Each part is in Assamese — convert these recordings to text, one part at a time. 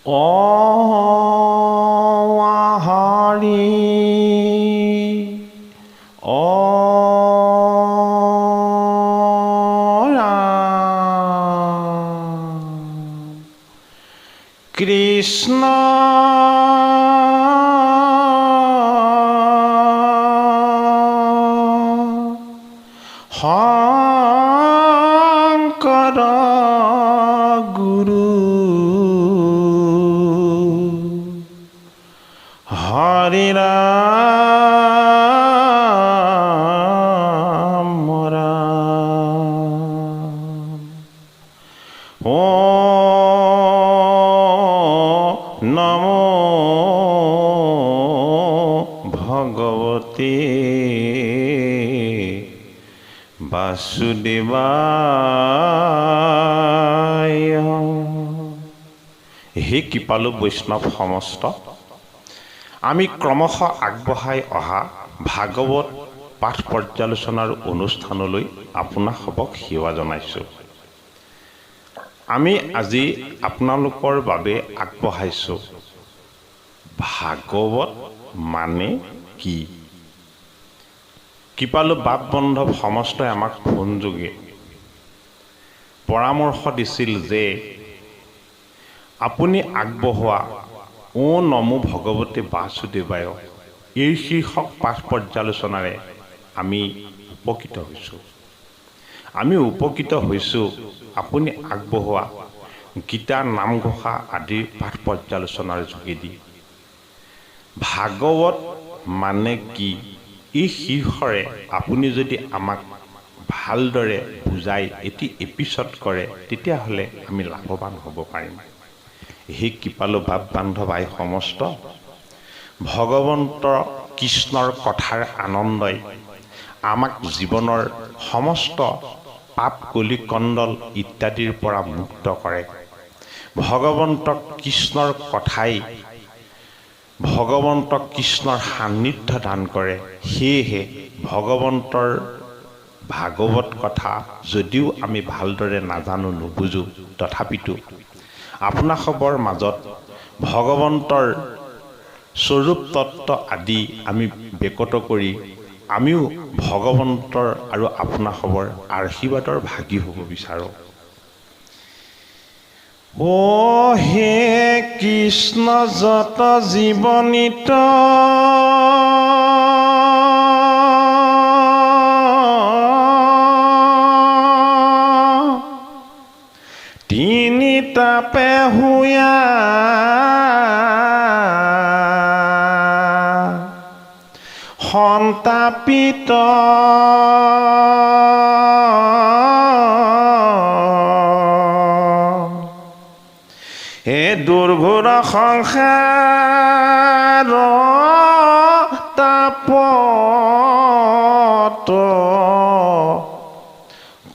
Hari Krishna Shankara Guru Hari Ram Ram Namo Bhagavate Vasudevaya হে কৃপালু বৈষ্ণৱ সমস্ত আমি ক্ৰমশ আগবঢ়াই অহা ভাগৱত পাঠ পৰ্যালোচনাৰ অনুষ্ঠানলৈ আপোনাসবক সেৱা জনাইছোঁ। আমি আজি আপোনালোকৰ বাবে আগবঢ়াইছোঁ ভাগৱত মানে কি। কৃপালু বাপ বন্ধৱ সমস্তই আমাক ফোনযোগে পৰামৰ্শ দিছিল যে আপুনি আগবঢ়োৱা ও নমো ভগৱতে বাসুদেৱায় এই শীৰ্ষক পাঠ পৰ্যালোচনাৰে আমি উপকৃত হৈছোঁ। আমি উপকৃত হৈছোঁ আপুনি আগবঢ়োৱা গীতা নামঘোষা আদিৰ পাঠ পৰ্যালোচনাৰ যোগেদি। ভাগৱত মানে কি এই শীৰ্ষৰে আপুনি যদি আমাক ভালদৰে বুজাই এটি এপিছড কৰে তেতিয়াহ'লে আমি লাভৱান হ'ব পাৰিম। হে কৃপালু বাপ বান্ধৱ আই সমস্ত ভগৱন্ত কৃষ্ণৰ কথাৰ আনন্দই আমাক জীৱনৰ সমস্ত পাপ কলি কণ্ডল ইত্যাদিৰ পৰা মুক্ত কৰে। ভগৱন্ত কৃষ্ণৰ কথাই ভগৱন্ত কৃষ্ণৰ সান্নিধ্য দান কৰে। সেয়েহে ভগৱন্তৰ ভাগৱত কথা যদিও আমি ভালদৰে নাজানো নুবুজো তথাপিতো আপোনাসবৰ মাজত ভগৱন্তৰ স্বৰূপ তত্ত্ব আদি আমি বেকত কৰি আমিও ভগৱন্তৰ আৰু আপোনাসবৰ আশীৰ্বাদৰ ভাগী হ'ব বিচাৰোঁ। ও হে কৃষ্ণ যত জীৱনিত তিনি তাপে হুয়া সন্তাপিত হে দুৰ্ঘোৰ সংসাৰ তাপত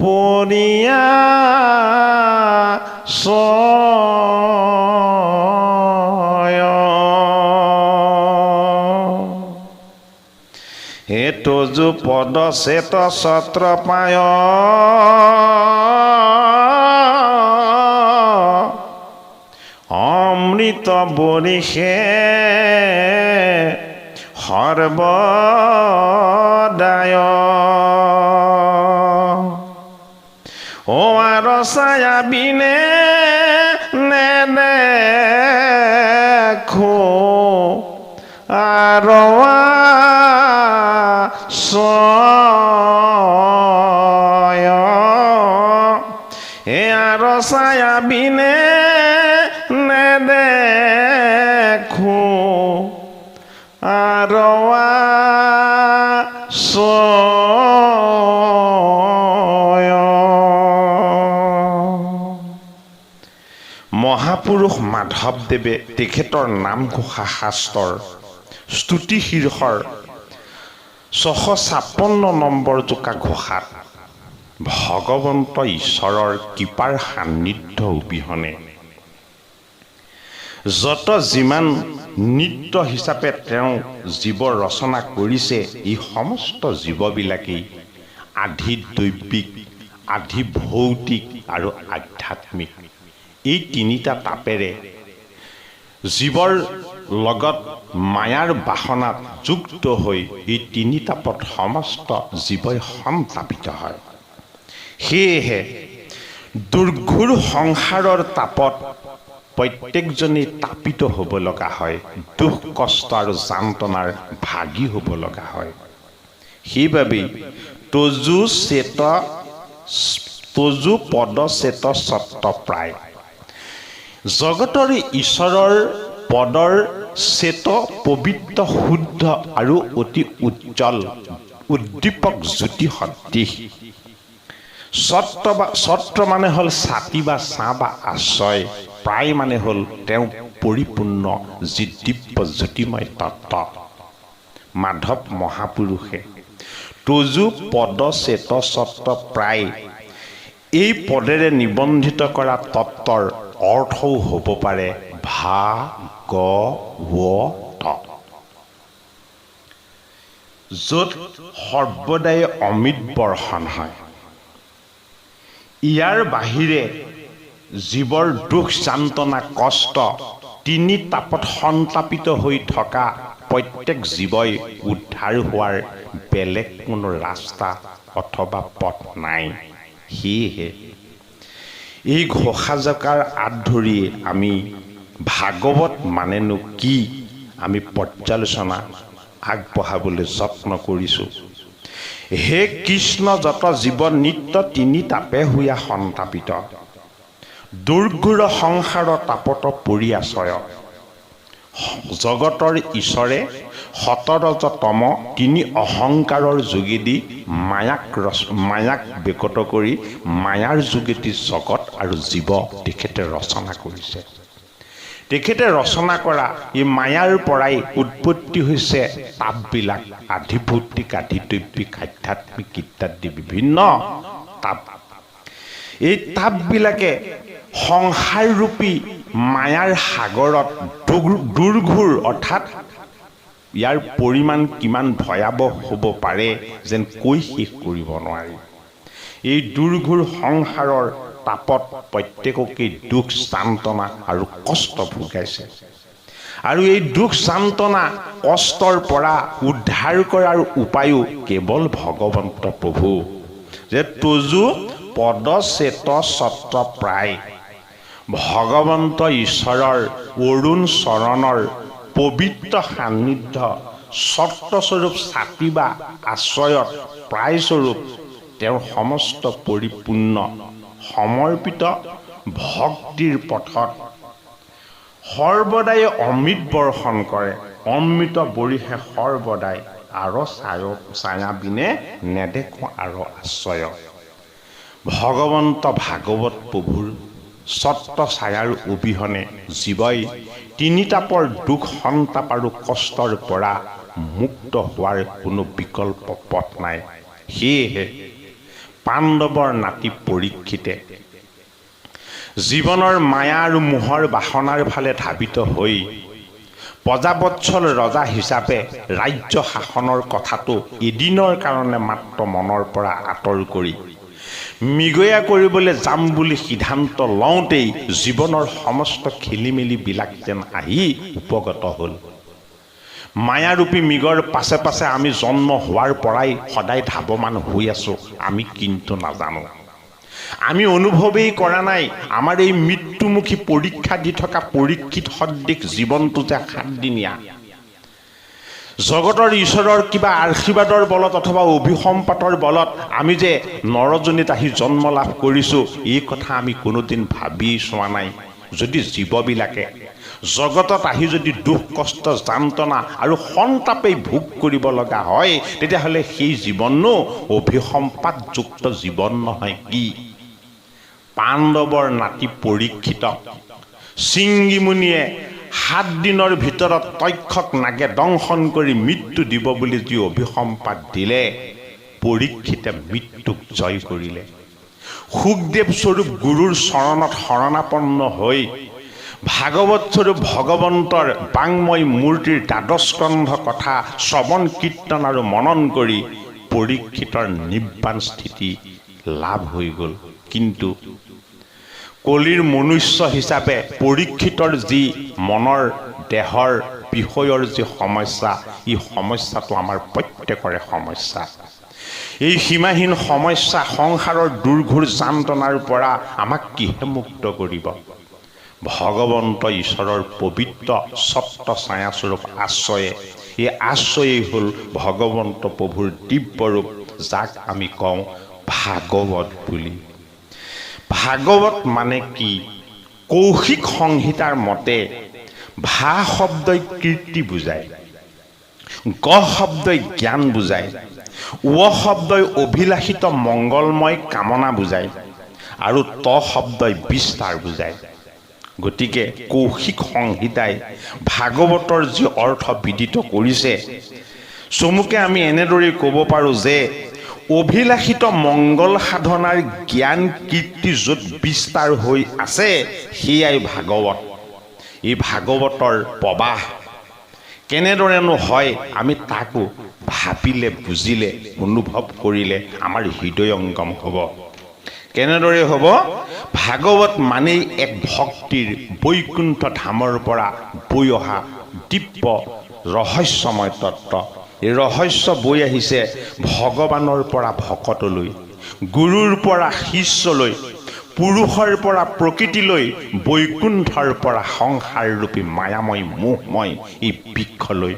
পৰিয়া হে তজু পদ চেত ছত্ৰ পায় অমৃত বৰিষে সৰ্বদায় ও আৰ ছায়া বিনে নেদেখো আৰ হে আৰ ছায়া বিনে নেদেখো আৰ মহাপুৰুষ মাধৱদেৱে তেখেতৰ নামঘোষা শাস্ত্ৰৰ স্তুতি শীৰ্ষৰ 656 নম্বৰ জোকা ঘোষাত ভগৱন্ত ঈশ্বৰৰ কৃপাৰ সান্নিধ্য অবিহনে যত যিমান নিত্য হিচাপে তেওঁ জীৱ ৰচনা কৰিছে এই সমস্ত জীৱবিলাকেই আধি দৈবিক আধি ভৌতিক আৰু আধ্যাত্মিক এই তিনিটা তাপেৰে জীৱৰ লগত মায়াৰ বাসনাত যুক্ত হৈ এই তিনি তাপত সমস্ত জীৱই সন্তাপিত হয়। সেয়েহে দুৰ্ঘোৰ সংসাৰৰ তাপত প্ৰত্যেকজনেই তাপিত হ'ব লগা হয়, দুখ কষ্ট আৰু যান্ত্ৰণাৰ ভাগী হ'ব লগা হয়। সেইবাবেই তজু পদ চেত সত্ত প্ৰায় জগতৰ ঈশ্বৰৰ পদৰ চেত পবিত্ৰ শুদ্ধ আৰু অতি উজ্জ্বল উদ্দীপক জ্যোতি সদৃশ। সত্ৰ মানে হ'ল ছাতি বা ছাঁ বা আশ্ৰয়, প্ৰায় মানে হ'ল তেওঁ পৰিপূৰ্ণ যি দিব্য জ্যোতিময় তত্ত্ব। মাধৱ মহাপুৰুষে তজু পদ চেত সত্ত প্ৰায় এই পদেৰে নিবন্ধিত কৰা তত্ত্বৰ অৰ্থও হ'ব পাৰে ভাগৱত, য'ত সৰ্বদাই অমৃত বৰ্ষণ হয়। ইয়াৰ বাহিৰে জীৱৰ দুখ যান্ত্ৰণা কষ্ট তিনি তাপত সন্তাপিত হৈ থকা প্ৰত্যেক জীৱই উদ্ধাৰ হোৱাৰ বেলেগ কোনো ৰাস্তা অথবা পথ নাই। সেয়েহে এই ঘোষাজকাৰ আঁত ধৰি আমি ভাগৱত মানেনো কি আমি পৰ্যালোচনা আগবঢ়াবলৈ যত্ন কৰিছোঁ। হে কৃষ্ণ, যত জীৱ নিত্য তিনি তাপে হৈয়া সন্তাপিত, দুৰ্ঘোৰ সংসাৰৰ তাপত পৰি আশ্ৰয়। জগতৰ ঈশ্বৰে সতৰজতম তিনি অহংকাৰৰ যোগেদি মায়াক বেকত কৰি মায়াৰ যোগেদি জগত আৰু জীৱ তেখেতে ৰচনা কৰিছে। তেখেতে ৰচনা কৰা এই মায়াৰ পৰাই উৎপত্তি হৈছে তাপবিলাক, আধিভৌতিক আধিদৈৱিক আধ্যাত্মিক ইত্যাদি বিভিন্ন তাপ। এই তাপবিলাকে সংসাৰৰূপী মায়াৰ সাগৰত দুৰ্ঘোৰ অৰ্থাৎ ইয়াৰ পৰিমাণ কিমান ভয়াৱহ হ'ব পাৰে যেন কৈ শেষ কৰিব নোৱাৰি। এই দুৰ্ঘোৰ সংসাৰৰ তাপত প্ৰত্যেককেই দুখ যান্ত্ৰণা আৰু কষ্ট ভোগাইছে। আৰু এই দুখ যান্ত্ৰণা কষ্টৰ পৰা উদ্ধাৰ কৰাৰ উপায়ো কেৱল ভগৱন্ত প্ৰভু। যে তজু পদ চেত সত্ত প্ৰায় ভগৱন্ত ঈশ্বৰৰ অৰুণ চৰণৰ পবিত্ৰ সান্নিধ্য সত্ত্বস্বৰূপ ছাতি বা আশ্ৰয়ত প্ৰায়স্বৰূপ তেওঁৰ সমস্ত পৰিপূৰ্ণ সমৰ্পিত ভক্তিৰ পথত সৰ্বদাই অমৃত বৰ্ষণ কৰে। অমৃত বৰিষে সৰ্বদাই আৰু ছায়া বিনে নেদেখো আৰু আশ্ৰয়। ভগৱন্ত ভাগৱত প্ৰভুৰ সত্য ছায়াৰ অবিহনে জীৱই তিনি তাপৰ দুখ সন্তাপ আৰু কষ্টৰ পৰা মুক্ত হোৱাৰ কোনো বিকল্প পথ নাই। সেয়েহে পাণ্ডৱৰ নাতি পৰীক্ষিতে জীৱনৰ মায়া আৰু মোহৰ বাসনাৰ ফালে ধাবিত হৈ প্ৰজাবৎসল ৰজা হিচাপে ৰাজ্য শাসনৰ কথাটো এদিনৰ কাৰণে মাত্ৰ মনৰ পৰা আঁতৰ কৰি মৃগয়া কৰিবলৈ যাম বুলি সিদ্ধান্ত লওঁতেই জীৱনৰ সমস্ত খেলি মেলিবিলাক যেন আহি উপগত হ'ল। মায়াৰূপী মৃগৰ পাছে পাছে আমি জন্ম হোৱাৰ পৰাই সদায় ধাৱমান হৈ আছোঁ, আমি কিন্তু নাজানো। আমি অনুভৱেই কৰা নাই আমাৰ এই মৃত্যুমুখী পৰীক্ষা দি থকা পৰীক্ষিত সদৃশ জীৱনটো যে 7 দিনীয়া। জগতৰ ঈশ্বৰৰ কিবা আশীৰ্বাদৰ বলত অথবা অভিসম্পাতৰ বলত আমি যে নৰজনীত আহি জন্ম লাভ কৰিছোঁ, এই কথা আমি কোনোদিন ভাবি চোৱা নাই। যদি জীৱবিলাকে জগতত আহি যদি দুখ কষ্ট যান্ত্ৰণা আৰু সন্তাপেই ভোগ কৰিব লগা হয়, তেতিয়াহ'লে সেই জীৱনো অভিসম্পাতযুক্ত জীৱন নহয় কি? পাণ্ডৱৰ নাতি পৰীক্ষিতক শৃংগীমুনিয়ে 7 দিনৰ ভিতৰত তক্ষক নাগে দংশন কৰি মৃত্যু দিব বুলি যি অভিসম্পাত দিলে, পৰীক্ষিতে মৃত্যুক জয় কৰিলে। সুখদেৱ স্বৰূপ গুৰুৰ চৰণত শৰণাপন্ন হৈ ভাগৱত স্বৰূপ ভগৱন্তৰ বাংময় মূৰ্তিৰ দ্বাদশস্কন্ধ কথা শ্ৰৱণ কীৰ্তন আৰু মনন কৰি পৰীক্ষিতৰ নিৰ্বাণ স্থিতি লাভ হৈ গ'ল। কিন্তু কলিৰ মনুষ্য হিচাপে পৰীক্ষিতৰ যি মনৰ দেহৰ বিষয়ৰ যি সমস্যা, এই সমস্যাটো আমাৰ প্ৰত্যেকৰে সমস্যা। এই সীমাহীন সমস্যা সংসাৰৰ দুৰ্ঘোৰ যান্ত্ৰণাৰ পৰা আমাক কিহে মুক্ত কৰিব? ভগৱন্ত ঈশ্বৰৰ পবিত্ৰ ছত্ৰ ছায়াস্বৰূপ আশ্ৰয়ে, এই আশ্ৰয়েই হ'ল ভগৱন্ত প্ৰভুৰ দিব্যৰূপ, যাক আমি কওঁ ভাগৱত বুলি। ভাগৱত মানে কি? কৌশিক সংহিতাৰ মতে ভা শব্দই কীৰ্তি বুজায়, গ শব্দই জ্ঞান বুজায়, ৱ শব্দই অভিলাষিত মংগলময় কামনা বুজায় আৰু ত শব্দই বিস্তাৰ বুজায়। গতিকে কৌশিক সংহিতাই ভাগৱতৰ যি অৰ্থ বিদিত কৰিছে, চমুকে আমি এনেদৰে ক'ব পাৰোঁ যে অভিলাষিত মংগল সাধনাৰ জ্ঞান কীৰ্তি য'ত বিস্তাৰ হৈ আছে, সেয়াই ভাগৱত। এই ভাগৱতৰ প্ৰবাহ কেনেদৰেনো হয়, আমি তাকো ভাবিলে, বুজিলে, অনুভৱ কৰিলে আমাৰ হৃদয়ংগম হ'ব। কেনেদৰে হ'ব? ভাগৱত মানেই এক ভক্তিৰ বৈকুণ্ঠ ধামৰ পৰা বৈ অহা দিব্য ৰহস্যময় তত্ত্ব। এই ৰহস্য বৈ আহিছে ভগৱানৰ পৰা ভকতলৈ, গুৰুৰ পৰা শিষ্যলৈ, পুৰুষৰ পৰা প্ৰকৃতিলৈ, বৈকুণ্ঠৰ পৰা সংসাৰৰূপী মায়াময় মোহময় এই বৃক্ষলৈ।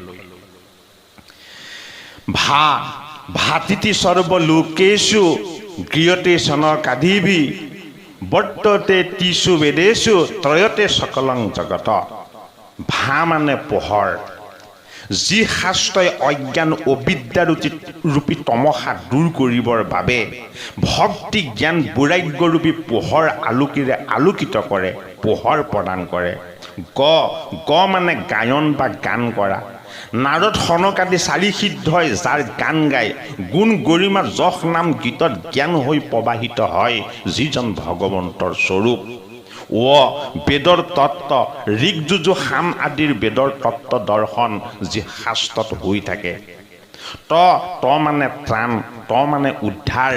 ভাতিতি সৰ্বলোকেষু গৃহতে সনকাদিভি বৰ্ততে তিসু বেদেষু ত্ৰয়তে সকলং জগত। ভা মানে পোহৰ। যি শাস্ত্ৰই অজ্ঞান অবিদ্যাৰূপী তমসা দূৰ কৰিবৰ বাবে ভক্তি জ্ঞান বৈৰাগ্যৰূপী পোহৰ আলোকিৰে আলোকিত কৰে, পোহৰ প্ৰদান কৰে। গ মানে গায়ন বা গান কৰা। নাৰদ সনক আদি চাৰি সিদ্ধই যাৰ গান গায়, গুণ গৰিমা যশ নাম গীতত জ্ঞান হৈ প্ৰবাহিত হয় যিজন ভগৱন্তৰ স্বৰূপ। বেদৰ তত্ত্ব, ঋকযুজু সাম আদিৰ বেদৰ তত্ত্ব দৰ্শন যি শাস্ত্ৰত হৈ থাকে। ত মানে ত্ৰাণ, ত মানে উদ্ধাৰ।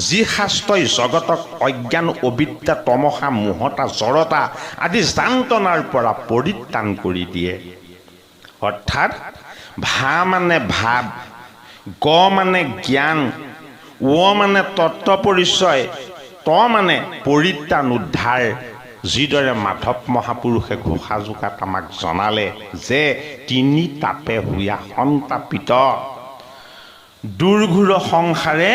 যি শাস্ত্ৰই জগতক অজ্ঞান অবিদ্যা তমসা মোহতা জড়তা আদি যান্ত্ৰণাৰ পৰা পৰিত্ৰাণ কৰি দিয়ে। অৰ্থাৎ ভা মানে ভাৱ, গ মানে জ্ঞান, ৱ মানে তত্ত্ব পৰিচয়, ত মানে পৰিত্ৰাণ উদ্ধাৰ। যিদৰে মাধৱ মহাপুৰুষে ঘোষাযোগাত আমাক জনালে যে তিনি তাপে হুয়া সন্তাপিত, দুৰ্ঘোৰ সংসাৰে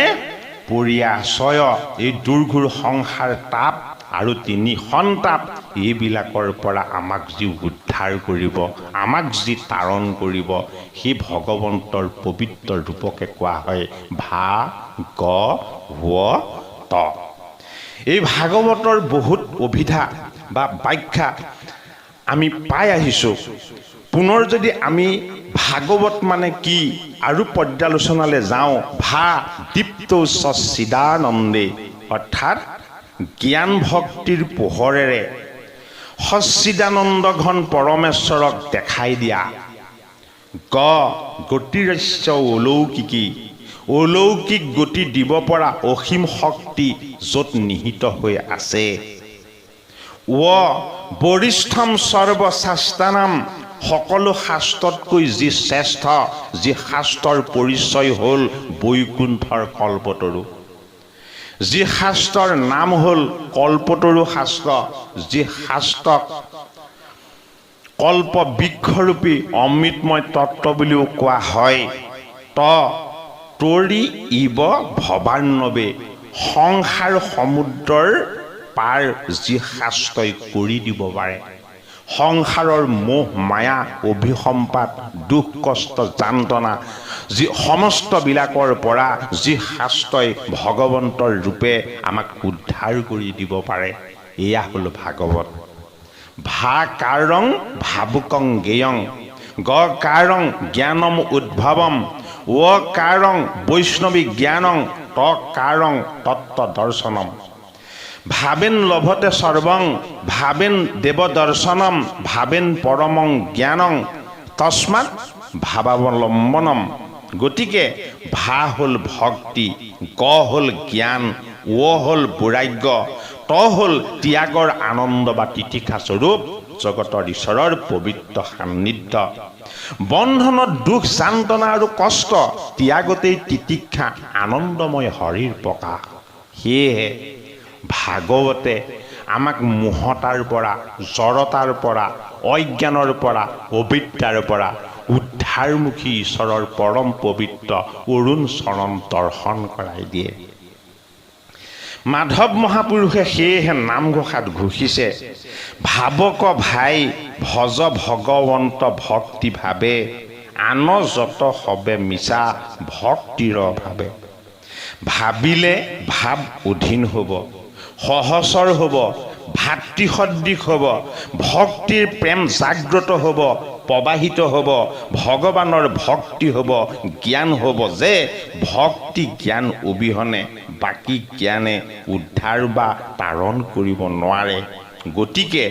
পৰিয়াশয়। এই দুৰ্ঘোৰ সংসাৰ তাপ আৰু তিনি সন্তাপ, এইবিলাকৰ পৰা আমাক যি উদ্ধাৰ কৰিব, আমাক যি তাৰণ কৰিব, সেই ভগৱন্তৰ পবিত্ৰ ৰূপকে কোৱা হয় ভাগৱত। এই ভাগৱতৰ বহুত অভিধা বা ব্যাখ্যা আমি পাই আহিছোঁ। পুনৰ যদি আমি ভাগৱত মানে কি আৰু পৰ্যালোচনালৈ যাওঁ, ভা দীপ্ত সচ্চিদানন্দে, অৰ্থাৎ জ্ঞান ভক্তিৰ পোহৰেৰে সচ্চিদানন্দ ঘন পৰমেশ্বৰক দেখাই দিয়া। গতিৰস্য অলৌকিকী, অলৌকিক গতি দিব পৰা অসীম শক্তি য'ত নিহিত হৈ আছে। বৰিষ্ঠম সৰ্বশাস্ত্ৰানাম, সকলো শাস্ত্ৰতকৈ যি শ্ৰেষ্ঠ, যি শাস্ত্ৰৰ পৰিচয় হ'ল বৈকুণ্ঠৰ কল্পতৰু, যি শাস্ত্ৰৰ নাম হ'ল কল্পতৰু শাস্ত্ৰ, যি শাস্ত্ৰক কল্প বৃক্ষৰূপী অমৃতময় তত্ত্ব বুলিও কোৱা হয়। তৰি ইব ভৱান্নবে, সংসাৰ সমুদ্ৰৰ পাৰ যি শাস্ত্ৰই কৰি দিব পাৰে। সংসাৰৰ মোহ মায়া অভিসম্পাত দুখ কষ্ট যান্ত্ৰণা যি সমস্তবিলাকৰ পৰা যি শাস্ত্ৰই ভগৱন্তৰ ৰূপে আমাক উদ্ধাৰ কৰি দিব পাৰে, এয়া হ'ল ভাগৱত। ভা কাৰং ভাবুকং জ্ঞেয়ং, গ কাৰং জ্ঞানম উদ্ভৱম, ৱ কাৰং বৈষ্ণৱী জ্ঞানং, ত কাৰং তত্ত্ব দৰ্শনম। ভাবেন লভতে সৰ্বং, ভাবেন দেৱ দৰ্শনম, ভাবেন পৰমং জ্ঞানং, তস্মাৎ ভাৱাৱলম্বনম। গতিকে ভা হ'ল ভক্তি, গ হ'ল জ্ঞান, ৱ হ'ল বৈৰাগ্য, হ'ল ত্যাগৰ আনন্দ বা তিতিক্ষা স্বৰূপ জগতৰ ঈশ্বৰৰ পবিত্ৰ সান্নিধ্য। বন্ধনত দুখ যান্ত্ৰণা আৰু কষ্ট, ত্যাগতেই তিতিক্ষা আনন্দময় হৰিৰ প্ৰকাশ। সেয়েহে ভাগৱতে আমাক মোহতাৰ পৰা, জড়তাৰ পৰা, অজ্ঞানৰ পৰা, অবিদ্যাৰ পৰা উদ্ধাৰমুখী ঈশ্বৰৰ পৰম পবিত্ৰ অৰুণ চৰণ দৰ্শন কৰাই দিয়ে। মাধৱ মহাপুৰুষে সেয়েহে নামঘোষাত ঘোষিছে, ভাৱক ভাই ভজ ভগৱন্ত ভক্তি ভাৱে, আন যত হবে মিছা ভক্তিৰ ভাৱে। ভাবিলে ভাৱ অধীন হ'ব, সহচৰ হ'ব, ভাতৃসদৃশ হ'ব, ভক্তিৰ প্ৰেম জাগ্ৰত হ'ব, প্ৰবাহিত হ'ব, ভগৱানৰ ভক্তি হ'ব, জ্ঞান হ'ব যে ভক্তি জ্ঞান অবিহনে বাকী জ্ঞানে উদ্ধাৰ বা তাৰণ কৰিব নোৱাৰে। গতিকে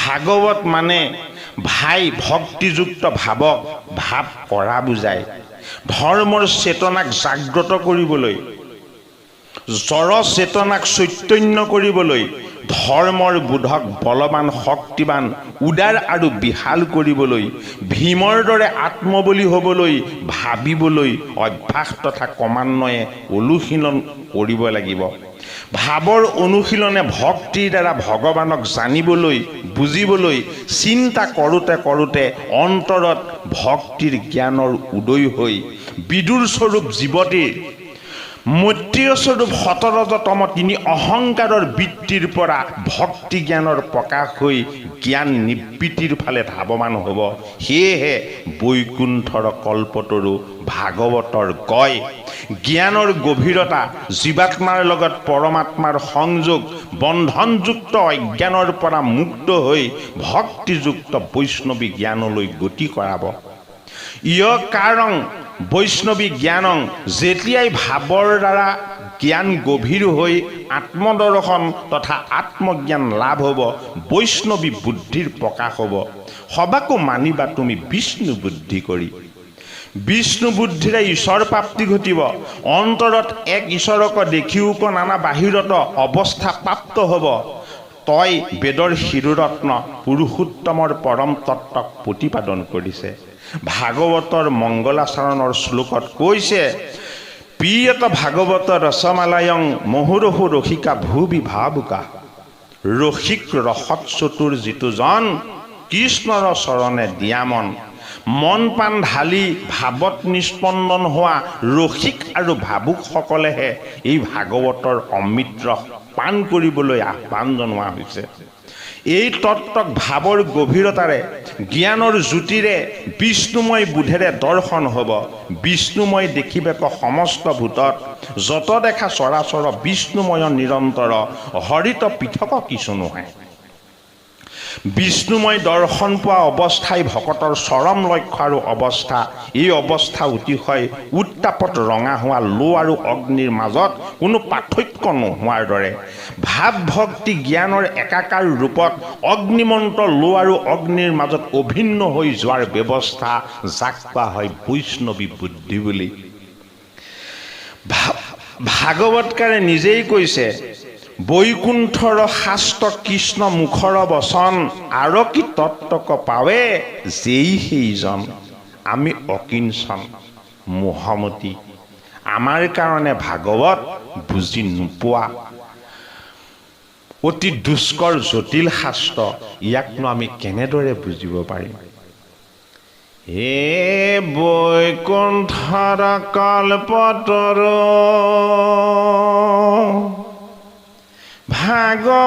ভাগৱত মানে ভাই ভক্তিযুক্ত ভাৱক ভাৱ কৰা বুজায়। ধৰ্মৰ চেতনাক জাগ্ৰত কৰিবলৈ, জড় চেতনাক চৈতন্য কৰিবলৈ, ধৰ্মৰ বোধক বলৱান শক্তিবান উদাৰ আৰু বিশাল কৰিবলৈ, ভীমৰ দৰে আত্মবলী হ'বলৈ ভাবিবলৈ অভ্যাস তথা ক্ৰমান্বয়ে অনুশীলন কৰিব লাগিব। ভাৱৰ অনুশীলনে ভক্তিৰ দ্বাৰা ভগৱানক জানিবলৈ, বুজিবলৈ চিন্তা কৰোঁতে কৰোঁতে অন্তৰত ভক্তিৰ জ্ঞানৰ উদয় হৈ বিদুৰ স্বৰূপ জীৱতীৰ, মৈত্ৰেয় স্বৰূপ সতৰজতম তিনি অহংকাৰৰ বৃত্তিৰ পৰা ভক্তি জ্ঞানৰ প্ৰকাশ হৈ জ্ঞান নিবৃত্তিৰ ফালে ধাৱমান হ'ব। সেয়েহে বৈকুণ্ঠৰ কল্পতৰু ভাগৱতৰ গয় জ্ঞানৰ গভীৰতা, জীৱাত্মাৰ লগত পৰমাত্মাৰ সংযোগ, বন্ধনযুক্ত অজ্ঞানৰ পৰা মুক্ত হৈ ভক্তিযুক্ত বৈষ্ণৱী জ্ঞানলৈ গতি কৰাব। ইয় কাৰণ বৈষ্ণৱী জ্ঞানং, যেতিয়াই ভাৱৰ দ্বাৰা জ্ঞান গভীৰ হৈ আত্মদৰ্শন তথা আত্মজ্ঞান লাভ হ'ব, বৈষ্ণৱী বুদ্ধিৰ প্ৰকাশ হ'ব। সবাকো মানিবা তুমি বিষ্ণু বুদ্ধি কৰি। বিষ্ণু বুদ্ধিৰে ঈশ্বৰ প্ৰাপ্তি ঘটিব। অন্তৰত এক ঈশ্বৰক দেখিওক নানা বাহিৰত অৱস্থা প্ৰাপ্ত হ'ব। তই বেদৰ শিৰোৰত্ন পুৰুষোত্তমৰ পৰম তত্ত্বক প্ৰতিপাদন কৰিছে। ভাগৱতৰ মংগলাচৰণৰ শ্লোকত কৈছে, প্ৰিয়ত ভাগৱত ৰসমালায়ং মহুৰহু ৰসিকা ভূবি ভাবুকা। ৰসিক ৰসত চতুৰ যিটো জন, কৃষ্ণৰ চৰণে দিয়ামন। মন প্ৰাণ ঢালি ভাৱত নিষ্পন্দন হোৱা ৰসিক আৰু ভাবুকসকলেহে এই ভাগৱতৰ অমৃত ৰস পান কৰিবলৈ আহ্বান জনোৱা হৈছে। এই তত্ত্বক ভাৱৰ গভীৰতাৰে, জ্ঞানৰ জ্যোতিৰে, বিষ্ণুময় বোধেৰে দৰ্শন হ'ব। বিষ্ণুময় দেখিবেক সমস্ত ভূতত, যত দেখা চৰাচৰ বিষ্ণুময় নিৰন্তৰ, হৰিত পৃথক কিছু নহয়। বিষ্ণুময় দৰ্শন পোৱা অৱস্থাই ভকতৰ চৰম লক্ষ্য আৰু অৱস্থা। এই অৱস্থা অতিশয় উত্তাপত ৰঙা হোৱা লো আৰু অগ্নিৰ মাজত কোনো পাৰ্থক্য নোহোৱাৰ দৰে। ভাৱ ভক্তি জ্ঞানৰ একাকাৰ ৰূপত অগ্নিমন্ত লো আৰু অগ্নিৰ মাজত অভিন্ন হৈ যোৱাৰ ব্যৱস্থা, যাক কোৱা হয় বৈষ্ণৱী বুদ্ধি বুলি। ভাগৱতকাৰে নিজেই কৈছে, বৈকুণ্ঠৰ শাস্ত্ৰ কৃষ্ণ মুখৰ বচন, আৰু কি তত্ত্বক পাৱে যেই সেইজন। আমি অকিঞ্চন মোহমতী, আমাৰ কাৰণে ভাগৱত বুজি নোপোৱা অতি দুষ্কৰ জটিল শাস্ত্ৰ। ইয়াকনো আমি কেনেদৰে বুজিব পাৰিম? হে বৈকুণ্ঠৰ কল্পতৰু ভাগৱত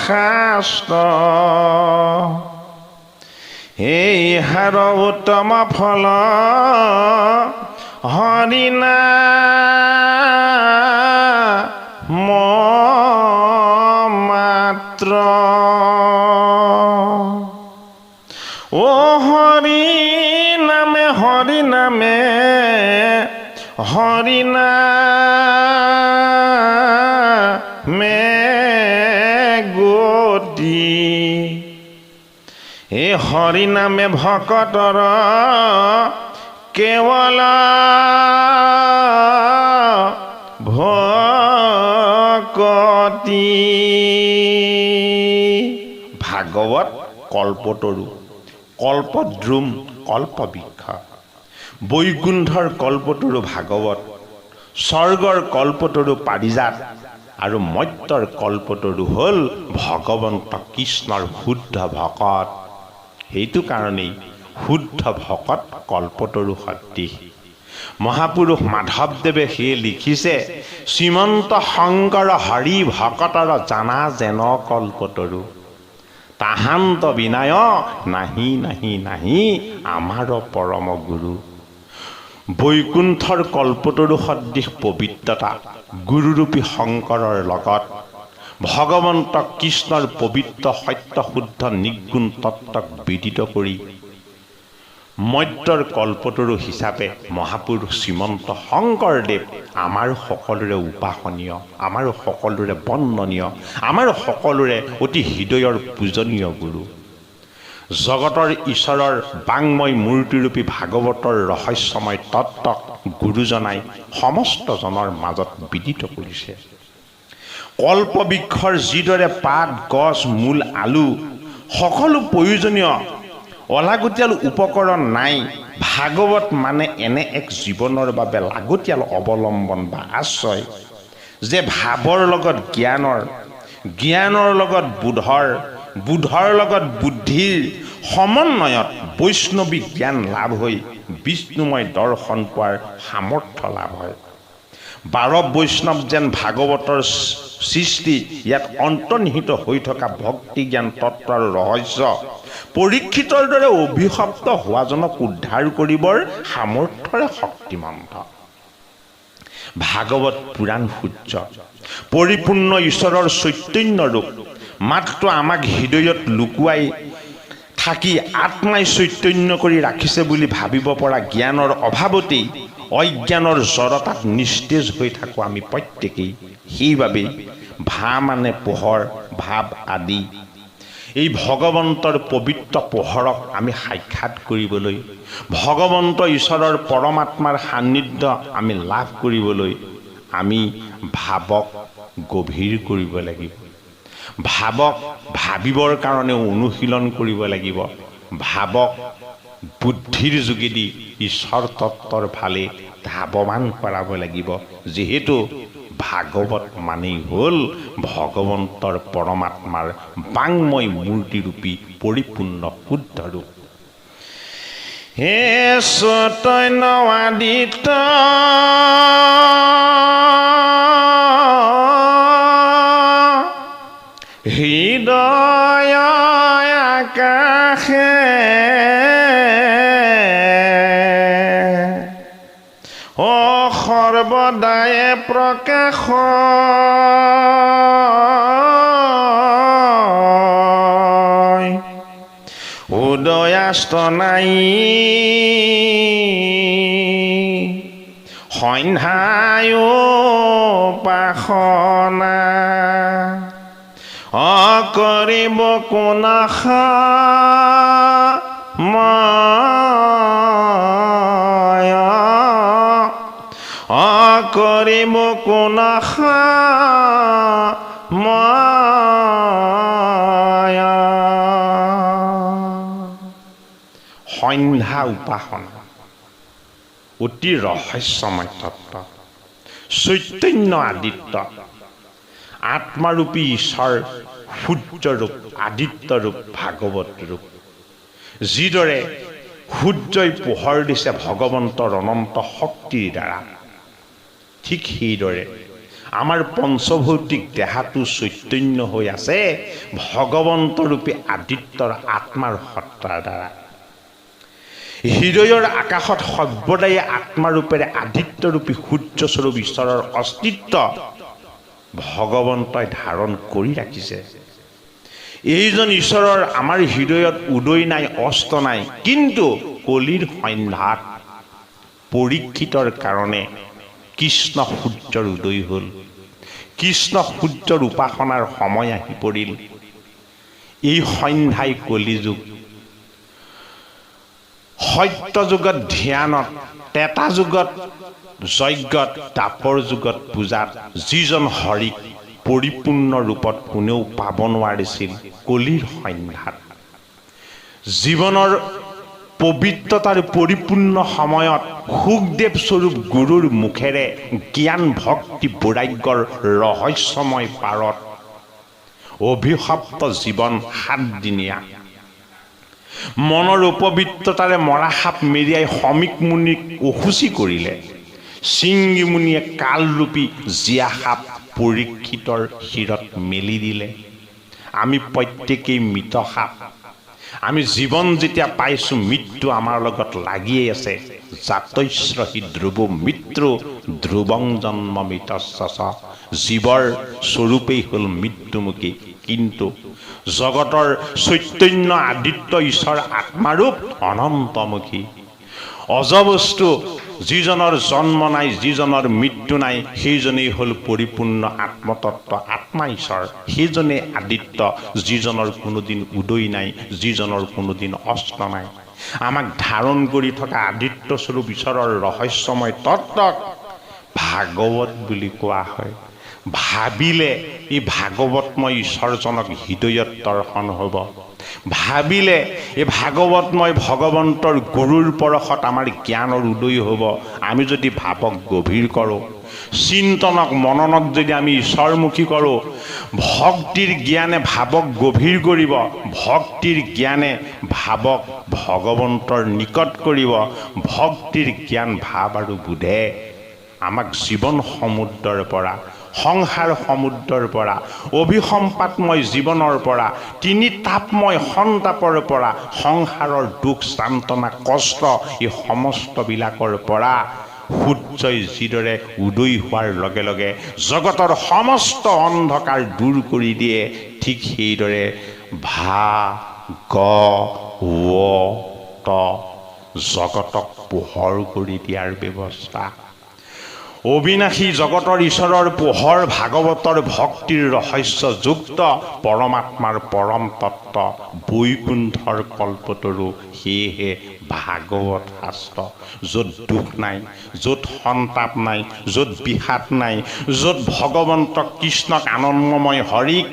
শাস্ত্ৰ, এই হাৰ উত্তম ফল হৰিনাম মাত্ৰ। ও হৰি নামে হৰি নামে হৰিনামে গতি। এই হৰিনামে ভকতৰ কেৱল ভকতি ভাগৱত কল্পতৰু কল্পদ্ৰুম কল্পবৃক্ষ বৈকুণ্ঠৰ কল্পতৰু ভাগৱত স্বৰ্গৰ কল্পতৰু পাৰিজাত আৰু মৰ্ত্যৰ কল্পতৰু হ'ল ভগৱন্ত কৃষ্ণৰ শুদ্ধ ভকত সেইটো কাৰণেই শুদ্ধ ভকত কল্পতৰু সদৃশ মহাপুৰুষ মাধৱদেৱে সেয়ে লিখিছে শ্ৰীমন্ত শংকৰ হৰি ভকতৰ জানা যেন কল্পতৰু তাহান্ত বিনায় নাহি নাহি নাহি আমাৰ পৰম গুৰু বৈকুণ্ঠৰ কল্পতৰু সদৃশ পবিত্ৰতা গুৰুৰূপী শংকৰৰ লগত ভগৱন্ত কৃষ্ণৰ পবিত্ৰ সত্য শুদ্ধ নিৰ্গুণ তত্ত্বক বিদিত কৰি মৰ্ত্যৰ কল্পতৰু হিচাপে মহাপুৰুষ শ্ৰীমন্ত শংকৰদেৱ আমাৰ সকলোৰে উপাসনীয় আমাৰ সকলোৰে বন্দনীয় আমাৰ সকলোৰে অতি হৃদয়ৰ পূজনীয় গুৰু জগতৰ ঈশ্বৰৰ বাংময় মূৰ্তিৰূপী ভাগৱতৰ ৰহস্যময় তত্ত্বক গুৰুজনাই সমস্তজনৰ মাজত বিদিত কৰিছে কল্পবৃক্ষৰ যিদৰে পাত গছ মূল আলু সকলো প্ৰয়োজনীয় অলাগতিয়াল উপকৰণ নাই ভাগৱত মানে এনে এক জীৱনৰ বাবে লাগতিয়াল অৱলম্বন বা আশ্ৰয় যে ভাৱৰ লগত জ্ঞানৰ লগত বুধৰ লগত বুদ্ধিৰ সমন্বয়ত বৈষ্ণৱী জ্ঞান লাভ হৈ বিষ্ণুময় দৰ্শন পোৱাৰ সামৰ্থ্য লাভ হয় 12 বৈষ্ণৱ যেন ভাগৱতৰ সৃষ্টি ইয়াত অন্তৰ্নিহিত হৈ থকা ভক্তি জ্ঞান তত্ত্ব আৰু ৰহস্য পৰীক্ষিতৰ দৰে অভিশপ্ত হোৱাজনক উদ্ধাৰ কৰিবৰ সামৰ্থ্যৰে শক্তিমন্ত ভাগৱত পুৰাণ সূৰ্য পৰিপূৰ্ণ ঈশ্বৰৰ চৈতন্য ৰূপ মাত্ৰ আমাক হৃদয়ত লুকুৱাই থাকি আত্মাই চৈতন্য কৰি ৰাখিছে বুলি ভাবিব পৰা জ্ঞানৰ অভাৱতেই অজ্ঞানৰ জড়তাত নিস্তেজ হৈ থাকোঁ আমি প্ৰত্যেকেই সেইবাবে ভা মানে পোহৰ ভাৱ আদি এই ভগৱন্তৰ পবিত্ৰ পোহৰক আমি সাক্ষাৎ কৰিবলৈ ভগৱন্ত ঈশ্বৰৰ পৰমাত্মাৰ সান্নিধ্য আমি লাভ কৰিবলৈ আমি ভাৱক গভীৰ কৰিব লাগিব ভাৱক ভাবিবৰ কাৰণে অনুশীলন কৰিব লাগিব ভাৱক বুদ্ধিৰ যোগেদি ঈশ্বৰ তত্ত্বৰ ফালে ধাৱমান কৰাব লাগিব যিহেতু ভাগৱত মানেই হ'ল ভগৱন্তৰ পৰমাত্মাৰ বাংময় মূৰ্তিৰূপী পৰিপূৰ্ণ শুদ্ধ ৰূপ হে চৈতন্য আদিত্য হৃদয় আকাশে সৰ্বদায়ে প্ৰকাশ উদয়াস্ত নাই সন্ধ্যায় উপাসনা অকৰিব কোন অকৰিব কোন সন্ধ্যা উপাসনা অতি ৰহস্যময় তত্ত্ব চৈতন্য আদিত্য আত্মাৰূপী ঈশ্বৰ সূৰ্যৰূপ আদিত্যৰূপ ভাগৱত ৰূপ যিদৰে সূৰ্যই পোহৰ দিছে ভগৱন্তৰ অনন্ত শক্তিৰ দ্বাৰা ঠিক সেইদৰে আমাৰ পঞ্চভৌতিক দেহাটো চৈতন্য হৈ আছে ভগৱন্তৰূপী আদিত্যৰ আত্মাৰ সত্তাৰ দ্বাৰা হৃদয়ৰ আকাশত সৰ্বদাই আত্মাৰূপেৰে আদিত্যৰূপী সূৰ্যস্বৰূপ ঈশ্বৰৰ অস্তিত্ব ভগৱন্তই ধাৰণ কৰি ৰাখিছে এইজন ঈশ্বৰৰ আমাৰ হৃদয়ত উদয় নাই অস্ত নাই কিন্তু কলিৰ সন্ধ্যাত পৰীক্ষিতৰ কাৰণে কৃষ্ণ সূৰ্যৰ উদয় হ'ল কৃষ্ণ সূৰ্যৰ উপাসনাৰ সময় আহি পৰিল এই সন্ধ্যাই কলিযুগ সত্য যুগত ধ্যানত, তেতা যুগত যজ্ঞত, তাপৰ যুগত পূজাত যিজন হৰিক পৰিপূৰ্ণ ৰূপত কোনেও পাব নোৱাৰিছিল, কলিৰ সন্ধ্যাত জীৱনৰ পবিত্ৰতাৰ পৰিপূৰ্ণ সময়ত সুখদেৱ স্বৰূপ গুৰুৰ মুখেৰে জ্ঞান ভক্তি বৈৰাগ্যৰ ৰহস্যময় পাৰত অভিশপ্ত জীৱন 7 দিনীয়া মনৰ অপবিত্ৰতাৰে মৰা সাপ মেৰিয়াই সমীক মুনিক অসুচি কৰিলে। শৃংগী মুনিয়ে কালৰূপী জীয়া সাপ পৰীক্ষিতৰ শিৰত মেলি দিলে। আমি প্ৰত্যেকেই মৃত সাপ। আমি জীৱন যেতিয়া পাইছোঁ, মৃত্যু আমাৰ লগত লাগিয়েই আছে। জাতস্য হি ধ্ৰুৱ মৃত্যু ধ্ৰুৱং জন্ম মৃতস্য চ। জীৱৰ স্বৰূপেই হ'ল মৃত্যুমুখী, কিন্তু জগতৰ চৈতন্য আদিত্য ঈশ্বৰ আত্মাৰূপ অনন্তমুখী। অজবস্তু যিজনৰ জন্ম নাই, যিজনৰ মৃত্যু নাই, সেইজনেই হ'ল পৰিপূৰ্ণ আত্মতত্ত্ব, আত্মা ঈশ্বৰ। সেইজনেই আদিত্য, যিজনৰ কোনোদিন উদয় নাই, যিজনৰ কোনোদিন অস্ত নাই। আমাক ধাৰণ কৰি থকা আদিত্য স্বৰূপ ঈশ্বৰৰ ৰহস্যময় তত্ত্বক ভাগৱত বুলি কোৱা হয়। ভাবিলে এই ভাগৱতময় ঈশ্বৰজনক হৃদয়ত দৰ্শন হ'ব। ভাবিলে এই ভাগৱতময় ভগৱন্তৰ গুৰুৰ পৰশত আমাৰ জ্ঞানৰ উদয় হ'ব। আমি যদি ভাৱক গভীৰ কৰোঁ, চিন্তনক মননক যদি আমি ঈশ্বৰমুখী কৰোঁ, ভক্তিৰ জ্ঞানে ভাৱক গভীৰ কৰিব, ভক্তিৰ জ্ঞানে ভাৱক ভগৱন্তৰ নিকট কৰিব। ভক্তিৰ জ্ঞান ভাৱ আৰু বোধে আমাক জীৱন সমুদ্ৰৰ পৰা, সংসাৰ সমুদ্ৰৰ পৰা, অভিসম্পাতময় জীৱনৰ পৰা, তিনি তাপময় সন্তাপৰ পৰা, সংসাৰৰ দুখ যান্ত্ৰণা কষ্ট, এই সমস্তবিলাকৰ পৰা সূৰ্যই যিদৰে উদয় হোৱাৰ লগে লগে জগতৰ সমস্ত অন্ধকাৰ দূৰ কৰি দিয়ে, ঠিক সেইদৰে ভাগৱত জগতক পোহৰ কৰি দিয়াৰ ব্যৱস্থা। অবিনাশী জগতৰ ঈশ্বৰৰ পোহৰ ভাগৱতৰ ভক্তিৰ ৰহস্যযুক্ত পৰমাত্মাৰ পৰম তত্ত্ব বৈকুণ্ঠৰ কল্পতৰু। সেয়েহে ভাগৱত শাস্ত্ৰ, য'ত দুখ নাই, য'ত সন্তাপ নাই, য'ত বিষাদ নাই, য'ত ভগৱন্ত কৃষ্ণক আনন্দময় হৰিক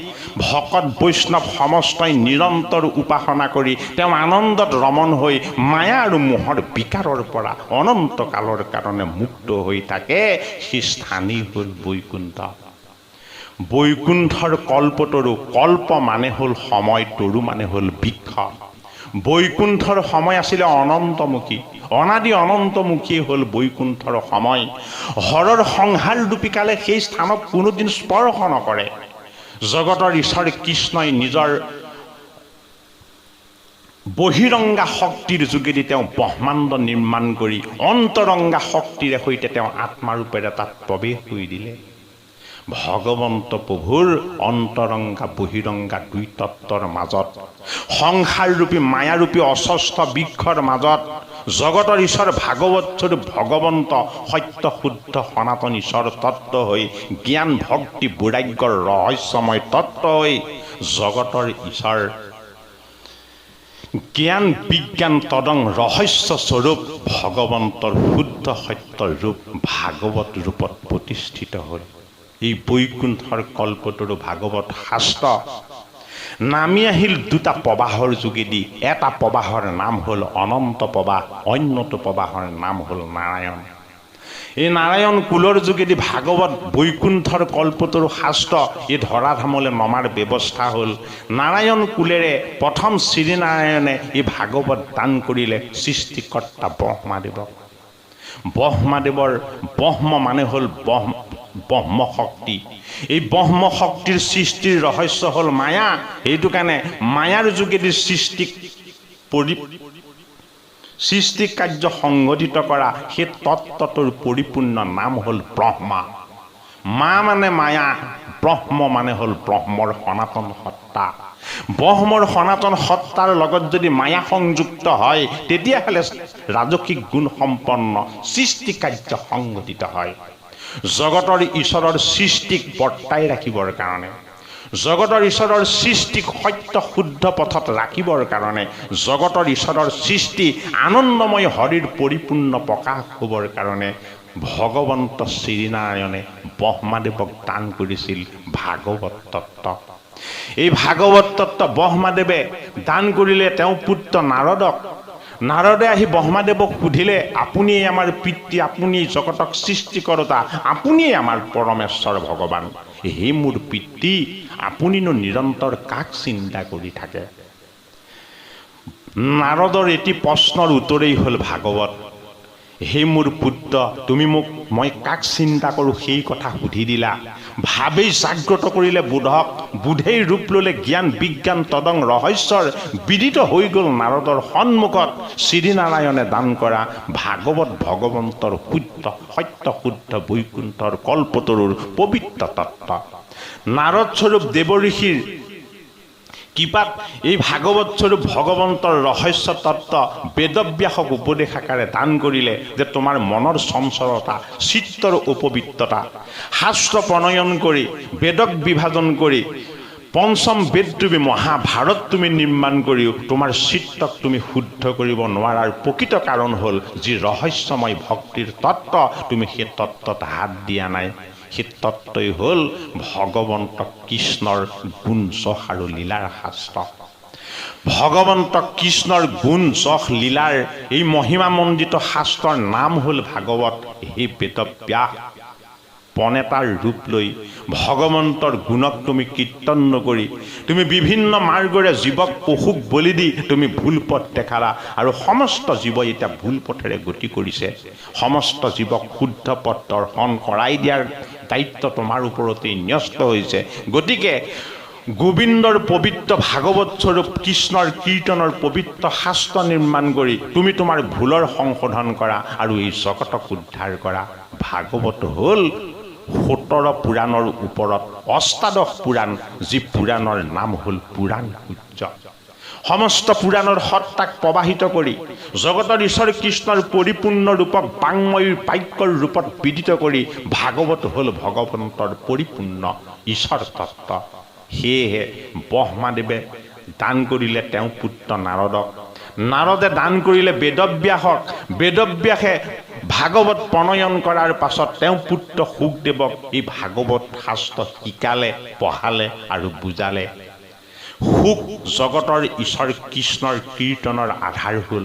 ভকত বৈষ্ণৱ সমস্তই নিৰন্তৰ উপাসনা কৰি তেওঁ আনন্দত ৰমণ হৈ মায়া আৰু মোহৰ বিকাৰৰ পৰা অনন্ত কালৰ কাৰণে মুক্ত হৈ থাকে, সেই স্থানেই হ'ল বৈকুণ্ঠ। বৈকুণ্ঠৰ কল্পতৰু, কল্প মানে হ'ল সময়, তৰু মানে হ'ল বৃক্ষ। বৈকুণ্ঠৰ সময় আছিলে অনন্তমুখী, অনাদি অনন্তমুখী হ'ল বৈকুণ্ঠৰ সময়। হৰৰ সংহাৰ ৰূপিকালে সেই স্থানক কোনোদিন স্পৰ্শ নকৰে। জগতৰ ঈশ্বৰ কৃষ্ণই নিজৰ বহিৰংগা শক্তিৰ যোগেদি তেওঁ ব্ৰহ্মাণ্ড নিৰ্মাণ কৰি অন্তৰংগা শক্তিৰে সৈতে তেওঁ আত্মাৰূপেৰে তাত প্ৰৱেশ কৰি দিলে। ভগৱন্ত প্ৰভুৰ অন্তৰংগা বহিৰংগা দুই তত্ত্বৰ মাজত, সংসাৰৰূপী মায়াৰূপী অস্বস্থ বৃক্ষৰ মাজত জগতৰ ঈশ্বৰ ভাগৱত স্বৰূপ ভগৱন্ত সত্য শুদ্ধ সনাতন ঈশ্বৰ তত্ত্ব হৈ, জ্ঞান ভক্তি বৈৰাগ্যৰ ৰহস্যময় তত্ত্ব হৈ জগতৰ ঈশ্বৰ জ্ঞান বিজ্ঞান তদং ৰহস্য স্বৰূপ ভগৱন্তৰ শুদ্ধ সত্য ৰূপ ভাগৱত ৰূপত প্ৰতিষ্ঠিত হ'ল। এই বৈকুণ্ঠৰ কল্পতৰু ভাগৱত শাস্ত্ৰ নামি আহিল দুটা প্ৰবাহৰ যোগেদি। এটা প্ৰবাহৰ নাম হ'ল অনন্ত প্ৰবাহ, অন্যটো প্ৰবাহৰ নাম হ'ল নাৰায়ণ। এই নাৰায়ণ কুলৰ যোগেদি ভাগৱত বৈকুণ্ঠৰ কল্পতৰু শাস্ত্ৰ এই ধৰাধামলৈ নমাৰ ব্যৱস্থা হ'ল। নাৰায়ণ কুলেৰে প্ৰথম শ্ৰীনাৰায়ণে এই ভাগৱত দান কৰিলে সৃষ্টিকৰ্তা ব্ৰহ্মাদেৱক। ব্ৰহ্মাদেৱৰ ব্ৰহ্ম মানে হ'ল ব্ৰহ্ম শক্তি। এই ব্ৰহ্ম শক্তিৰ সৃষ্টিৰ ৰহস্য হ'ল মায়া। সেইটো কাৰণে মায়াৰ যোগেদি সৃষ্টি কাৰ্য সংঘটিত কৰা সেই তত্ত্বটোৰ পৰিপূৰ্ণ নাম হ'ল ব্ৰহ্মা। মা মানে মায়া, ব্ৰহ্ম মানে হ'ল ব্ৰহ্মৰ সনাতন সত্তা। ব্ৰহ্মৰ সনাতন সত্তাৰ লগত যদি মায়া সংযুক্ত হয়, তেতিয়াহ'লে ৰাজসিক গুণ সম্পন্ন সৃষ্টি কাৰ্য সংঘটিত হয়। জগতৰ ঈশ্বৰৰ সৃষ্টিক বৰ্তাই ৰাখিবৰ কাৰণে, জগতৰ ঈশ্বৰৰ সৃষ্টিক সত্য শুদ্ধ পথত ৰাখিবৰ কাৰণে, জগতৰ ঈশ্বৰৰ সৃষ্টি আনন্দময় হৰিৰ পৰিপূৰ্ণ প্ৰকাশ হ'বৰ কাৰণে ভগৱন্ত শ্ৰীনাৰায়ণে ব্ৰহ্মাদেৱক দান কৰিছিল ভাগৱত তত্ত্ব। এই ভাগৱত তত্ত্ব ব্ৰহ্মাদেৱে দান কৰিলে তেওঁ পুত্ৰ নাৰদক। নাৰদে আহি ব্ৰহ্মাদেৱক সুধিলে, আপুনিয়েই আমাৰ পিতৃ, আপুনিয়েই জগতক সৃষ্টি কৰোতা, আপুনিয়েই আমাৰ পৰমেশ্বৰ ভগৱান। হে মোৰ পিতৃ, আপুনিনো নিৰন্তৰ কাক চিন্তা কৰি থাকে? নাৰদৰ এটি প্ৰশ্নৰ উত্তৰেই হ'ল ভাগৱত। হে মোৰ পুত্ৰ, তুমি মোক মই কাক চিন্তা কৰোঁ সেই কথা সুধি দিলা। ভাৱেই জাগ্ৰত কৰিলে বোধক, বোধেই ৰূপ ল'লে জ্ঞান বিজ্ঞান তদং ৰহস্যৰ বিদিত হৈ গ'ল নাৰদৰ সন্মুখত শ্ৰীনাৰায়ণে দান কৰা ভাগৱত ভগৱন্তৰ শুদ্ধ সত্য শুদ্ধ বৈকুণ্ঠৰ কল্পতৰুৰ পবিত্ৰ তত্ত্ব। নাৰদ স্বৰূপ দেৱ ঋষিৰ কৃপাত এই ভাগৱত স্বৰূপ ভগৱন্তৰ ৰহস্য তত্ত্ব বেদব্যাসক উপদেশ আকাৰে দান কৰিলে যে তোমাৰ মনৰ চঞ্চলতা, চিত্তৰ উপবিত্ততা, শাস্ত্ৰ প্ৰণয়ন কৰি বেদক বিভাজন কৰি পঞ্চম বেদ তুমি মহাভাৰত তুমি নিৰ্মাণ কৰিও তোমাৰ চিত্তক তুমি শুদ্ধ কৰিব নোৱাৰাৰ প্ৰকৃত কাৰণ হ'ল যি ৰহস্যময় ভক্তিৰ তত্ত্ব, তুমি সেই তত্ত্বত হাত দিয়া নাই। সেই তত্ত্বই হ'ল ভগৱন্ত কৃষ্ণৰ গুণ যশ আৰু লীলাৰ শাস্ত্ৰ। ভগৱন্ত কৃষ্ণৰ গুণ যশ লীলাৰ এই মহিমামণ্ডিত শাস্ত্ৰৰ নাম হ'ল ভাগৱত। সেই বেদব্যাস পনেতাৰ ৰূপ লৈ ভগৱন্তৰ গুণক তুমি কীৰ্তন নকৰি তুমি বিভিন্ন মাৰ্গৰে জীৱক পশুক বলি দি তুমি ভুল পথ দেখালা, আৰু সমস্ত জীৱই এতিয়া ভুল পথেৰে গতি কৰিছে। সমস্ত জীৱক শুদ্ধ পথ দৰ্শন কৰাই দিয়াৰ দায়িত্ব তোমাৰ ওপৰতেই ন্যস্ত হৈছে। গতিকে গোবিন্দৰ পবিত্ৰ ভাগৱত স্বৰূপ কৃষ্ণৰ কীৰ্তনৰ পবিত্ৰ শাস্ত্ৰ নিৰ্মাণ কৰি তুমি তোমাৰ ভুলৰ সংশোধন কৰা আৰু এই জগতক উদ্ধাৰ কৰা। ভাগৱত হ'ল 17 পুৰাণৰ ওপৰত অষ্টাদশ পুৰাণ, যি পুৰাণৰ নাম হ'ল পুৰাণ সূৰ্য। সমস্ত পুৰাণৰ সত্তাক প্ৰবাহিত কৰি জগতৰ ঈশ্বৰ কৃষ্ণৰ পৰিপূৰ্ণ ৰূপক বাংময়ী বাক্যৰ ৰূপত বিদিত কৰি ভাগৱত হ'ল ভগৱন্তৰ পৰিপূৰ্ণ ঈশ্বৰ তত্ত্ব। সেয়েহে ব্ৰহ্মাদেৱে দান কৰিলে তেওঁ পুত্ৰ নাৰদক, নাৰদে দান কৰিলে বেদব্যাসক, বেদব্যাসে ভাগৱত প্ৰণয়ন কৰাৰ পাছত তেওঁ পুত্ৰ শুকদেৱক এই ভাগৱত শাস্ত্ৰ শিকালে, পঢ়ালে আৰু বুজালে। শুক জগতৰ ঈশ্বৰ কৃষ্ণৰ কীৰ্তনৰ আধাৰ হ'ল।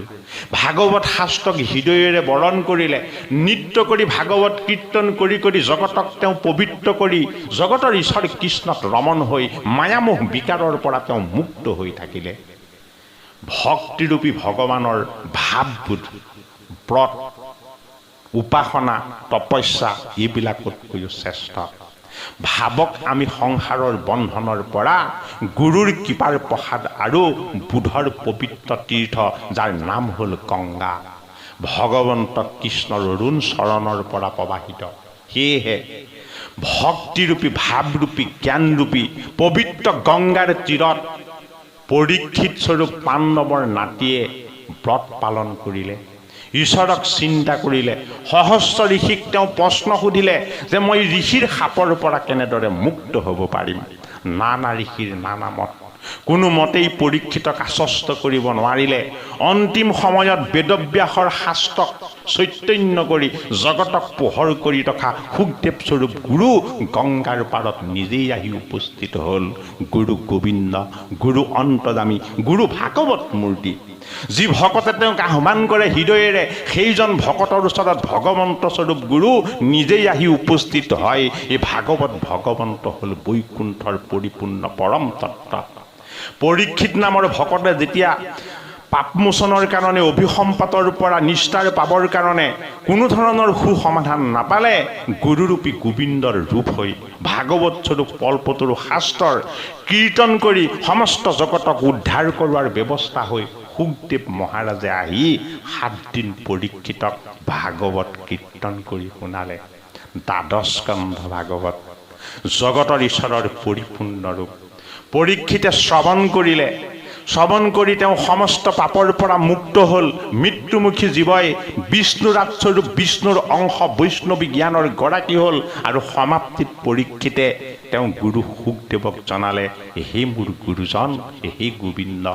ভাগৱত শাস্ত্ৰক হৃদয়েৰে বৰণ কৰিলে, নৃত্য কৰি ভাগৱত কীৰ্তন কৰি কৰি জগতক তেওঁ পবিত্ৰ কৰি জগতৰ ঈশ্বৰ কৃষ্ণত ৰমণ হৈ মায়ামোহ বিকাৰৰ পৰা তেওঁ মুক্ত হৈ থাকিলে। ভক্তিৰূপী ভগৱানৰ ভাৱবোধ, ব্ৰত, উপাসনা, তপস্যা এইবিলাকতকৈও শ্ৰেষ্ঠ। ভাৱক আমি সংসাৰৰ বন্ধনৰ পৰা গুৰুৰ কৃপাৰ প্ৰসাদ আৰু বোধৰ পবিত্ৰ তীৰ্থ, যাৰ নাম হ'ল গংগা, ভগৱন্ত কৃষ্ণৰ অৰুণ চৰণৰ পৰা প্ৰবাহিত। সেয়েহে ভক্তিৰূপী ভাৱৰূপী জ্ঞানৰূপী পবিত্ৰ গংগাৰ তীৰত পৰীক্ষিত স্বৰূপ পাণ্ডৱৰ নাতিয়ে ব্ৰত পালন কৰিলে, ঈশ্বৰক চিন্তা কৰিলে। সহস্ৰ ঋষিক তেওঁ প্ৰশ্ন সুধিলে যে মই ঋষিৰ শাপৰ পৰা কেনেদৰে মুক্ত হ'ব পাৰিম। নানা ঋষিৰ নানা মত, কোনো মতেই পৰীক্ষিতক আশ্বস্ত কৰিব নোৱাৰিলে। অন্তিম সময়ত বেদব্যাসৰ শাস্ত্ৰক চৈতন্য কৰি জগতক পোহৰ কৰি থকা শুকদেৱ স্বৰূপ গুৰু গংগাৰ পাৰত নিজেই আহি উপস্থিত হ'ল গুৰু গোবিন্দ, গুৰু অন্তৰ্যামী, গুৰু ভাগৱত মূৰ্তি। যি ভকতে তেওঁক আহ্বান কৰে হৃদয়েৰে, সেইজন ভকতৰ ওচৰত ভগৱন্ত স্বৰূপ গুৰু নিজেই আহি উপস্থিত হয়। এই ভাগৱত ভগৱন্ত হ'ল বৈকুণ্ঠৰ পৰিপূৰ্ণ পৰম তত্ত্ব। পৰীক্ষিত নামৰ ভকতে যেতিয়া পাপমোচনৰ কাৰণে অভিসম্পাতৰ পৰা নিষ্ঠাৰ পাবৰ কাৰণে কোনো ধৰণৰ সুসমাধান নাপালে, গুৰুৰূপী গোবিন্দৰ ৰূপ হৈ ভাগৱত স্বৰূপ কল্পতৰু শাস্ত্ৰৰ কীৰ্তন কৰি সমস্ত জগতক উদ্ধাৰ কৰোৱাৰ ব্যৱস্থা হৈ শুকদেৱ মহাৰাজে আহি 7 দিন পৰীক্ষিতক ভাগৱত কীৰ্তন কৰি শুনালে। দ্বাদশ স্কন্ধ ভাগৱত জগতৰ ঈশ্বৰৰ পৰিপূৰ্ণ ৰূপ। পৰীক্ষিতে শ্ৰৱণ কৰিলে, শ্ৰৱণ কৰি তেওঁ সমস্ত পাপৰ পৰা মুক্ত হ'ল। মৃত্যুমুখী জীৱই বিষ্ণুৰাজস্বৰূপ বিষ্ণুৰ অংশ বৈষ্ণৱী জ্ঞানৰ গৰাকী হ'ল। আৰু সমাপ্তিত পৰীক্ষিতে তেওঁ গুৰু শুকদেৱক জনালে, হে মোৰ গুৰুজন, হে গোবিন্দ,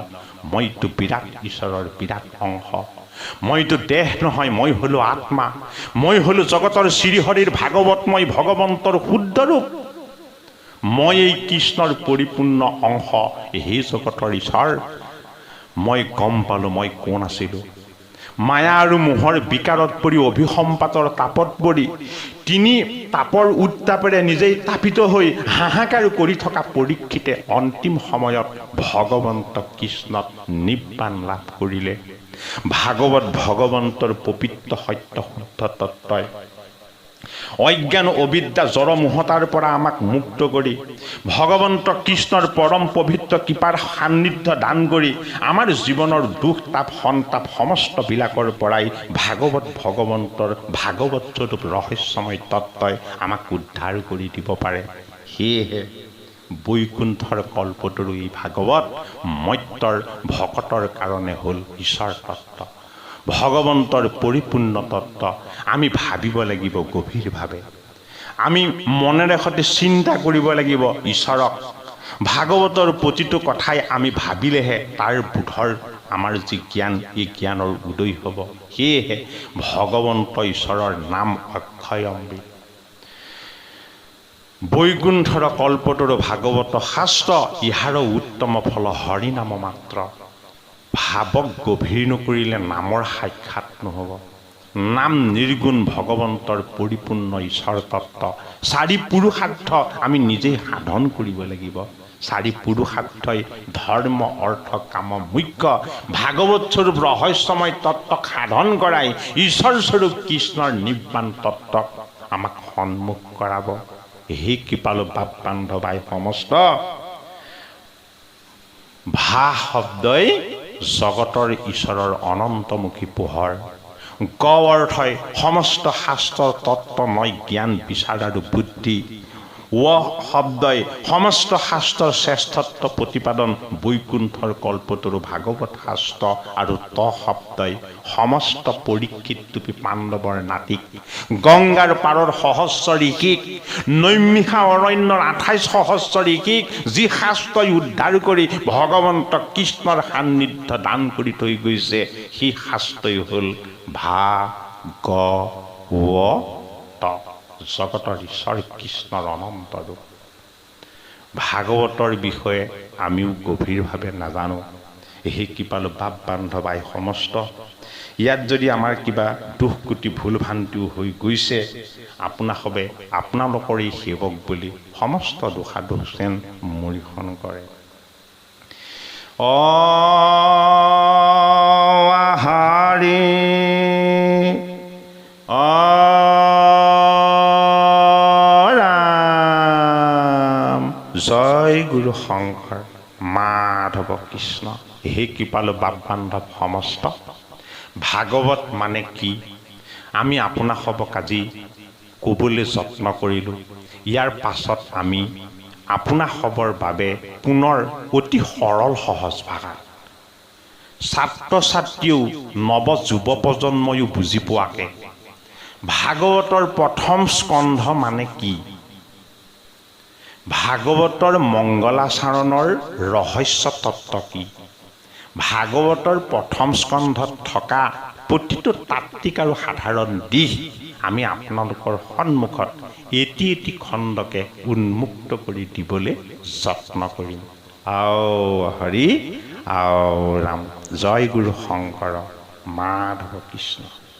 মইতো বিৰাট ঈশ্বৰৰ বিৰাট অংশ, মইতো দেহ নহয়, মই হলো আত্মা, মই হলো জগতৰ শ্ৰীহৰিৰ ভাগৱতময় ভগৱন্তৰ শুদ্ধ ৰূপ, মই এই কৃষ্ণৰ পৰিপূৰ্ণ অংশ, হে জগতৰ ঈশ্বৰ। মই গম পালোঁ মই কোন আছিলোঁ। মায়া আৰু মোহৰ বিকাৰত পৰি অভিসম্পাতৰ তাপত পৰি তিনি তাপৰ উত্তাপেৰে নিজেই তাপিত হৈ হাহাকাৰ কৰি থকা পৰীক্ষিতে অন্তিম সময়ত ভগৱন্ত কৃষ্ণত নিব্বাণ লাভ কৰিলে। ভাগৱত ভগৱন্তৰ পবিত্ৰ সত্য শুদ্ধ তত্ত্বই অজ্ঞান অবিদ্যা জড়মোহতাৰ পৰা আমাক মুক্ত কৰি ভগৱন্ত কৃষ্ণৰ পৰম পবিত্ৰ কৃপাৰ সান্নিধ্য দান কৰি আমাৰ জীৱনৰ দুখ তাপ সন্তাপ সমস্তবিলাকৰ পৰাই ভাগৱত ভগৱন্তৰ ভাগৱত স্বৰূপ ৰহস্যময় তত্ত্বই আমাক উদ্ধাৰ কৰি দিব পাৰে। সেয়েহে বৈকুণ্ঠৰ কল্পতৰু এই ভাগৱত মৰ্ত্যৰ ভকতৰ কাৰণে হ'ল ঈশ্বৰ তত্ত্ব, ভগৱন্তৰ পৰিপূৰ্ণ তত্ত্ব। আমি ভাবিব লাগিব গভীৰভাৱে, আমি মনেৰে সৈতে চিন্তা কৰিব লাগিব ঈশ্বৰক। ভাগৱতৰ প্ৰতিটো কথাই আমি ভাবিলেহে তাৰ বোধৰ আমাৰ যি জ্ঞান, এই জ্ঞানৰ উদয় হ'ব। সেয়েহে ভগৱন্ত ঈশ্বৰৰ নাম অক্ষয় অমৃত। বৈকুণ্ঠৰ কল্পতৰু ভাগৱত শাস্ত্ৰ, ইহাৰ উত্তম ফল হৰিনাম মাত্ৰ। ভাৱক গভীৰ নকৰিলে নামৰ সাক্ষাৎ নহ'ব। নাম নিৰ্গুণ ভগৱন্তৰ পৰিপূৰ্ণ ঈশ্বৰ তত্ত্ব। চাৰি পুৰুষাৰ্থ আমি নিজেই সাধন কৰিব লাগিব। চাৰি পুৰুষাৰ্থই ধৰ্ম অৰ্থ কাম মুখ্য ভাগৱত স্বৰূপ ৰহস্যময় তত্ত্বক সাধন কৰাই ঈশ্বৰ স্বৰূপ কৃষ্ণৰ নিৰ্বাণ তত্ত্বক আমাক সন্মুখ কৰাব। হে কৃপালু বাপ বান্ধৱাই সমস্ত। ভা শব্দই জগতৰ ঈশ্বৰৰ অনন্তমুখী পোহৰ। গ অৰ্থই সমস্ত শাস্ত্ৰ তত্ত্বময় জ্ঞান বিচাৰ আৰু বুদ্ধি। ৱ শব্দই সমস্ত শাস্ত্ৰৰ শ্ৰেষ্ঠত্ব প্ৰতিপাদন বৈকুণ্ঠৰ কল্পতৰু ভাগৱত শাস্ত্ৰ। আৰু ত শব্দই সমস্ত পৰীক্ষিত ৰূপী পাণ্ডৱৰ নাতিক, গংগাৰ পাৰৰ সহস্ৰ ঋষিক, নৈমিষা অৰণ্যৰ 28 সহস্ৰ ঋষিক যি শাস্ত্ৰই উদ্ধাৰ কৰি ভগৱন্ত কৃষ্ণৰ সান্নিধ্য দান কৰি থৈ গৈছে, সেই শাস্ত্ৰই হ'ল ভা গ ৱ ত, জগতৰ ঈশ্বৰ কৃষ্ণৰ অনন্ত ৰূপ। ভাগৱতৰ বিষয়ে আমিও গভীৰভাৱে নাজানো। সেই কৃপালু বাপ বান্ধৱাই সমস্ত। ইয়াত যদি আমাৰ কিবা দুখ কুটি ভুল ভ্ৰান্তিও হৈ গৈছে, আপোনাসৱে আপোনালোকৰ এই সেৱক বুলি সমস্ত দোষাদোষ যেন মৰিহৰণ কৰে। হৰি ৰাম, জয় গুৰু শংকৰ মাধৱ কৃষ্ণ। হে কৃপালু বাপ বান্ধৱ সমস্ত। ভাগৱত মানে কি আমি আপোনাসৱক আজি ক'বলৈ যত্ন কৰিলোঁ। ইয়াৰ পাছত আমি আপোনাসৱৰ বাবে পুনৰ অতি সৰল সহজ ভাষাত ছাত্ৰ ছাত্ৰীও নৱ যুৱ প্ৰজন্ময়ো বুজি পোৱাকৈ ভাগৱতৰ প্ৰথম স্কন্ধ মানে কি, ভাগৱতৰ মংগলাচৰণৰ ৰহস্য তত্ত্ব কি, ভাগৱতৰ প্ৰথম স্কন্ধত থকা প্ৰতিটো তাত্ত্বিক আৰু সাধাৰণ দিশ আমি আপোনালোকৰ সন্মুখত এটি এটি খণ্ডকে উন্মুক্ত কৰি দিবলৈ যত্ন কৰিম। আও হৰি আও ৰাম, জয় গুৰু শংকৰ মাধৱ কৃষ্ণ।